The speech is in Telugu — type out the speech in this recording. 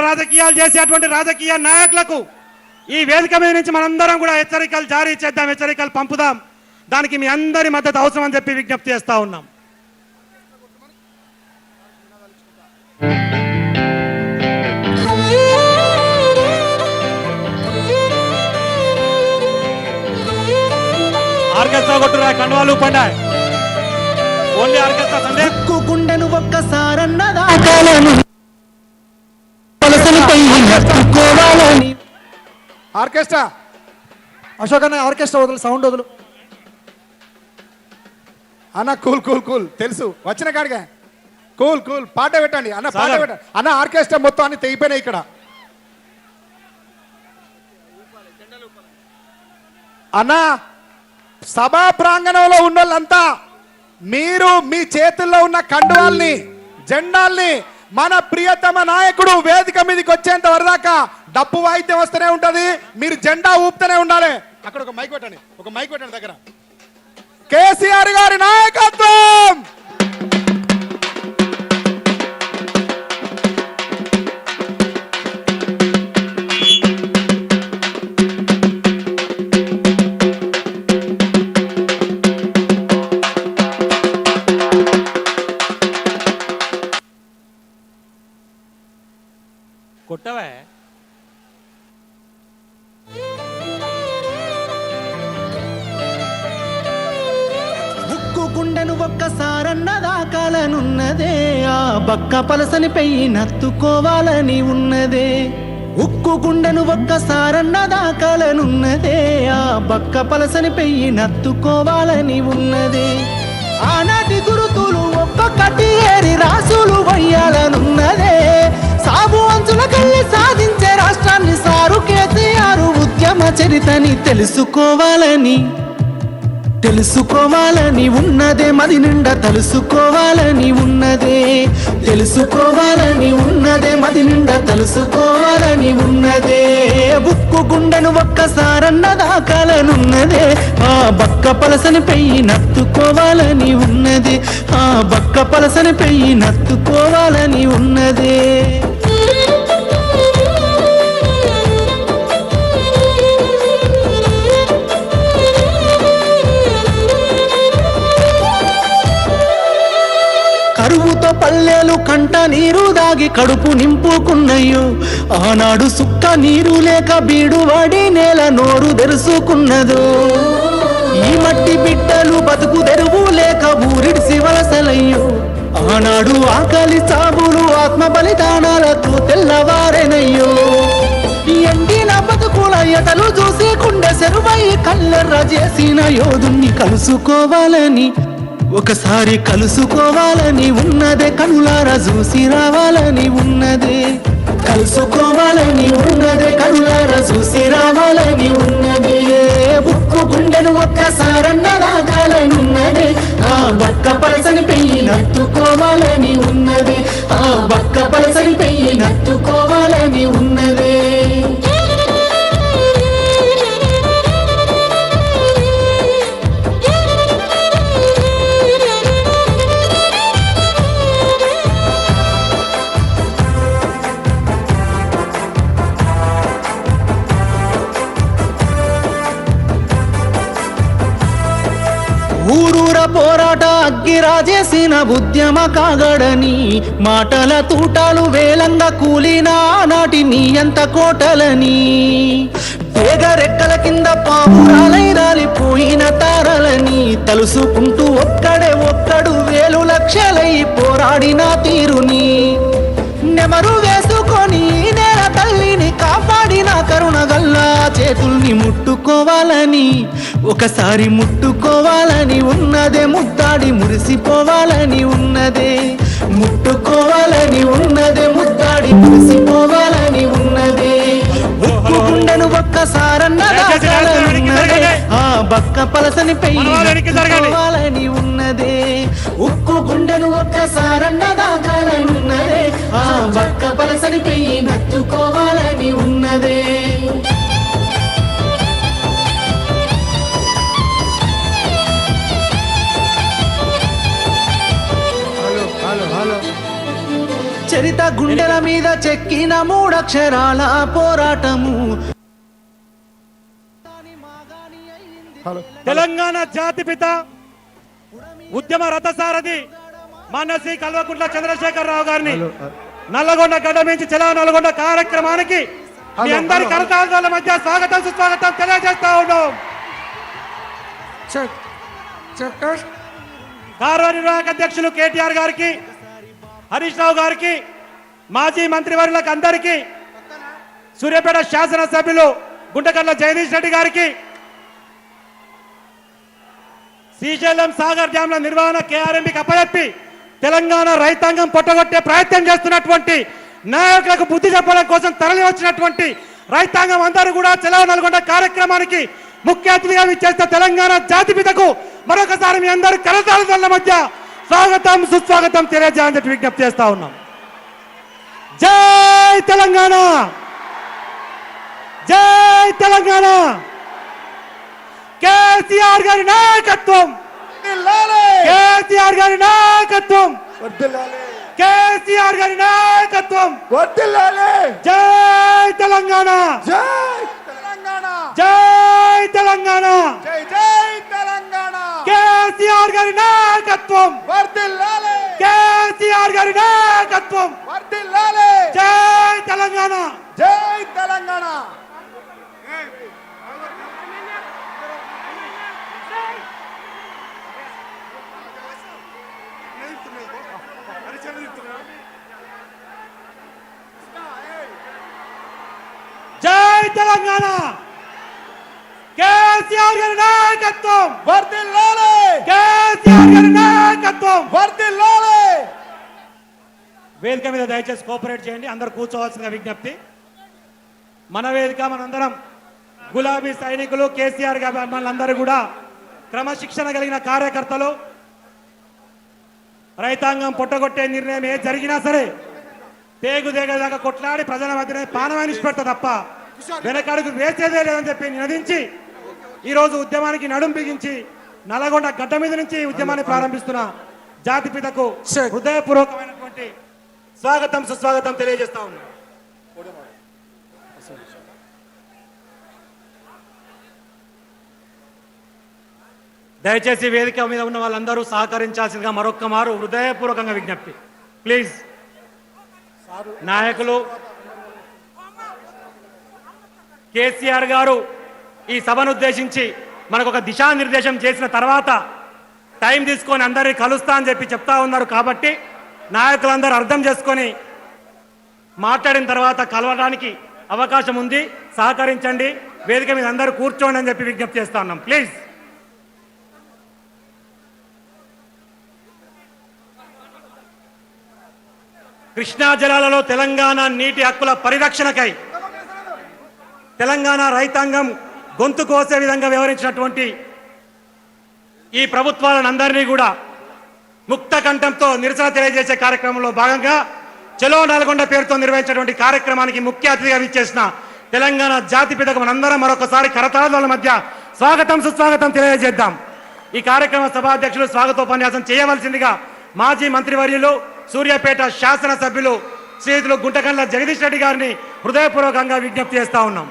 రాజకీయాలు చేసేటువంటి రాజకీయ నాయకులకు ఈ వేదిక మీద నుంచి మనందరం కూడా హెచ్చరికలు జారీ చేద్దాం, హెచ్చరికలు పంపుదాం. దానికి మీ అందరి మద్దతు అవసరం అని చెప్పి విజ్ఞప్తి చేస్తా ఉన్నాం. ఆర్కెస్ట్రా కొట్టురా, కండువాలు పండాయి. ఓన్లీ ఆర్కెస్ట్రా సండే గుండెను ఒక్కసారన్నదా ఆర్కెస్ట్రా అశోక్ అన్న, ఆర్కెస్ట్రా వదులు, సౌండ్ వదులు అన్న. కూల్ కూల్ కూల్, తెలుసు వచ్చిన కాడిగా. కూల్ కూల్, పాట పెట్టండి అన్న, పాట పెట్టండి అన్న. ఆర్కెస్ట్రా మొత్తం అన్ని తెగిపోయినాయి ఇక్కడ అన్న. సభా ప్రాంగణంలో ఉన్న వాళ్ళంతా మీరు మీ చేతుల్లో ఉన్న కండువాల్ని, జెండాల్ని మన ప్రియతమ నాయకుడు వేదిక మీదకి వచ్చేంత వరదాకా డప్పు వాయిద్యం వస్తూనే ఉంటది, మీరు జెండా ఊపుతూనే ఉండాలి. అక్కడ ఒక మైక్ పెట్టండి, ఒక మైక్ పెట్టండి దగ్గర. కేసీఆర్ గారి నాయకత్వం. కొట్టవే ఉక్కు గుండెను ఒక్కసారన్నదా కాలనున్నదే, ఆ బక్క పలసని పెయ్యి నత్తుకోవాలని ఉన్నదే. ఉక్కు గుండెను ఒక్కసారన్నదా కాలనున్నదే, ఆ బక్క పలసని పెయ్యి నత్తుకోవాలని ఉన్నదే. ఆనాటి గురుతులు ఒక్కొక్కటి ఏరి రాసులు వయ్యాలనున్నదే. సాగు అంచుల కళ్ళి సాధించే రాష్ట్రాన్ని సారు కేసీఆర్ ఉద్యమ చరితని తెలుసుకోవాలని ఉన్నదే. మది నిండా తెలుసుకోవాలని ఉన్నదే, తెలుసుకోవాలని ఉన్నదే. మది నిండా తెలుసుకోవాలని ఉన్నదే. బుక్కు గుండెను ఒక్కసారన్నదా కాలనున్నదే, ఆ బక్క పలసని పెయ్యి నత్తుకోవాలని ఉన్నది, ఆ బక్క పలసని పెయ్యి నత్తుకోవాలని ఉన్నదే. కరువుతో పల్లెలు కంట నీరు దాగి కడుపు నింపుకున్నయ్యో. ఆనాడు సుక్క నీరు లేక బీడు వాడి నేల నోరు తెరుసుకున్నదో. ఈ మట్టి బిడ్డలు బతుకు తెరువు లేక ఊరిడిసి వలసలయ్యో. ఆనాడు ఆకలి సాబులు ఆత్మ బలిదానాలతో తెల్లవారెనయ్యో. ఎండిన బతుకుల ఎటలు చూసి కుండె సెరువై కల్లెర్ర చేసిన యోధుణ్ణి కలుసుకోవాలని, ఒకసారి కలుసుకోవాలని ఉన్నదే. కనులారా చూసి రావాలని ఉన్నదే, కలుసుకోవాలని ఉన్నదే. కనులారా చూసి రావాలని ఉన్నదే. బుక్కు గుండెను ఒక్కసారన్నదా కాలనున్నదే, ఆ బక్క పలసని పెయ్యి నత్తుకోవాలని ఉన్నదే, ఆ బక్క పలసని పెయ్యి నత్తుకోవాలని ఉన్నదే. ఊరూర పోరాట అగ్గిరాజేసిన ఉద్యమ కాగడని, మాటల తూటాలు వేలంగా కూలిన నాటి మీ అంత కోటలని. పేగరెక్కల కింద పావురాలై రాలిపోయిన తారలని తలుసుకుంటూ ఒక్కడు వేలు లక్షలై పోరాడిన తీరుని. నెమరు వేసుకొని నేల తల్లిని కాపాడిన కరుణగల్లా చేతుల్ని ముట్టుకోవాలని, ఒకసారి ముట్టుకోవాలని ఉన్నదే. ముద్దాడి మురిసిపోవాలని ఉన్నదే, ముట్టుకోవాలని ఉన్నదే. ముద్దాడి మురిసిపోవాలని ఉన్నదే. ఉక్కు గుండెను ఒక్కసారన్నదా కాలనున్నదే, ఆ బక్క పలసని పెయ్యి నత్తుకోవాలని ఉన్నదే. ఉక్కు గుండెను ఒక్కసారన్నదా కాలనున్నదే, ఆ బక్క పలసని పెయ్యి నత్తుకోవాలని ఉన్నదే. హలో హలో హలో చరిత గుండెల మీద చెక్కిన మూడక్షరాల పోరాటము. తెలంగాణ జాతిపిత ఉద్యమ రథసారథి మాన్యశ్రీ కల్వకుంట్ల చంద్రశేఖరరావు గారిని నల్లగొండ గడ్డ నుంచి చెలా నల్లగొండ కార్యక్రమానికి మీ అందరి కరతాళాల మధ్య స్వాగతం సుస్వాగతం తెలియజేస్తా ఉన్నాం. కార్యనిర్వాహక అధ్యక్షులు కేటీఆర్ గారికి, హరీష్ రావు గారికి, మాజీ మంత్రివర్యులకు అందరికీ, సూర్యాపేట శాసనసభ్యులు గుంటకర్ల జగదీష్ రెడ్డి గారికి, శ్రీశైలం సాగర్ డ్యాంల నిర్వహణ కేఆర్ఎంబికి అప్పచెప్పి తెలంగాణ రైతాంగం పొట్టగొట్టే ప్రయత్నం చేస్తున్నటువంటి నాయకులకు బుద్ధి చెప్పడం కోసం తరలి వచ్చినటువంటి రైతాంగం అందరూ కూడా చెలవు నల్గొండ కార్యక్రమానికి ముఖ్య అతిథిగా విచ్చేస్తే తెలంగాణ జాతిపితకు మరొకసారి మీ అందరూ కరతాళాల మధ్య స్వాగతం సుస్వాగతం తెలియజేయాలని చెప్పి విజ్ఞప్తి చేస్తా ఉన్నాం. జై తెలంగాణ, జై తెలంగాణ. కేసీఆర్ గారి నాయకత్వం, కేసీఆర్ గారి నాయకత్వం, కేసీఆర్ గారి నాయకత్వం. జై తెలంగాణ, జై తెలంగాణ, జై తెలంగాణ, జై జై తెలంగాణ. కేసీఆర్ గారి నాయకత్వం, వర్ధిల్లాలి, కేసీఆర్ గారి నాయకత్వం. వర్ధిల్లాలి. జై తెలంగాణ, జై తెలంగాణ. జై తెలంగాణ, కేసీఆర్ గారి నాయకత్వం, వర్ధిల్లాలి, కేసీఆర్ గారి నాయకత్వం. వర్ధిల్లాలి. వేదిక మీద దయచేసి కోఆపరేట్ చేయండి, అందరూ కూర్చోవాల్సిన విజ్ఞప్తి. మన వేదిక మనందరం గులాబీ సైనికులు, కేసీఆర్ గారి అభిమానులందరూ కూడా క్రమశిక్షణ కలిగిన కార్యకర్తలు. రైతాంగం పొట్టగొట్టే నిర్ణయం ఏ జరిగినా సరే పేగుదేగదాకా కొట్లాడి ప్రజల మధ్యనే పానమానిసి పెడతా తప్ప వెనకడుగు వేసేదే లేదని చెప్పి నినదించి ఈరోజు ఉద్యమానికి నడుం బిగించి నల్లగొండ గడ్డ మీద నుంచి ఉద్యమాన్ని ప్రారంభిస్తున్న జాతిపితకు హృదయపూర్వకమైనటువంటి స్వాగతం సుస్వాగతం తెలియజేస్తా ఉన్నాం. దయచేసి వేదిక మీద ఉన్న వాళ్ళందరూ సహకరించాల్సిందిగా మరొక్క మారు హృదయపూర్వకంగా విజ్ఞప్తి. ప్లీజ్ నాయకులు, కేసీఆర్ గారు ఈ సభను ఉద్దేశించి మనకు ఒక దిశానిర్దేశం చేసిన తర్వాత టైం తీసుకొని అందరినీ కలుస్తా అని చెప్పి చెప్తా ఉన్నారు. కాబట్టి నాయకులందరూ అర్థం చేసుకొని మాట్లాడిన తర్వాత కలవడానికి అవకాశం ఉంది. సహకరించండి, వేదిక మీద అందరూ కూర్చోండి అని చెప్పి విజ్ఞప్తి చేస్తా ఉన్నాం. ప్లీజ్. కృష్ణా జలాలలో తెలంగాణ నీటి హక్కుల పరిరక్షణకై తెలంగాణ రైతాంగం గొంతు కోసే విధంగా వ్యవహరించినటువంటి ఈ ప్రభుత్వాలను అందరినీ కూడా ముక్త కంఠంతో నిరసన తెలియజేసే కార్యక్రమంలో భాగంగా చలో నల్గొండ పేరుతో నిర్వహించినటువంటి కార్యక్రమానికి ముఖ్య అతిథిగా విచ్చేసిన తెలంగాణ జాతిపితకు మనందరం మరొకసారి కరతాళాల మధ్య స్వాగతం సుస్వాగతం తెలియజేద్దాం. ఈ కార్యక్రమ సభాధ్యక్షులు స్వాగతోపన్యాసం చేయవలసిందిగా మాజీ మంత్రివర్యులు సూర్యాపేట శాసనసభ్యులు శ్రీయుతులు గుంటకర్ల జగదీష్ రెడ్డి గారిని హృదయపూర్వకంగా విజ్ఞప్తి చేస్తా ఉన్నాం.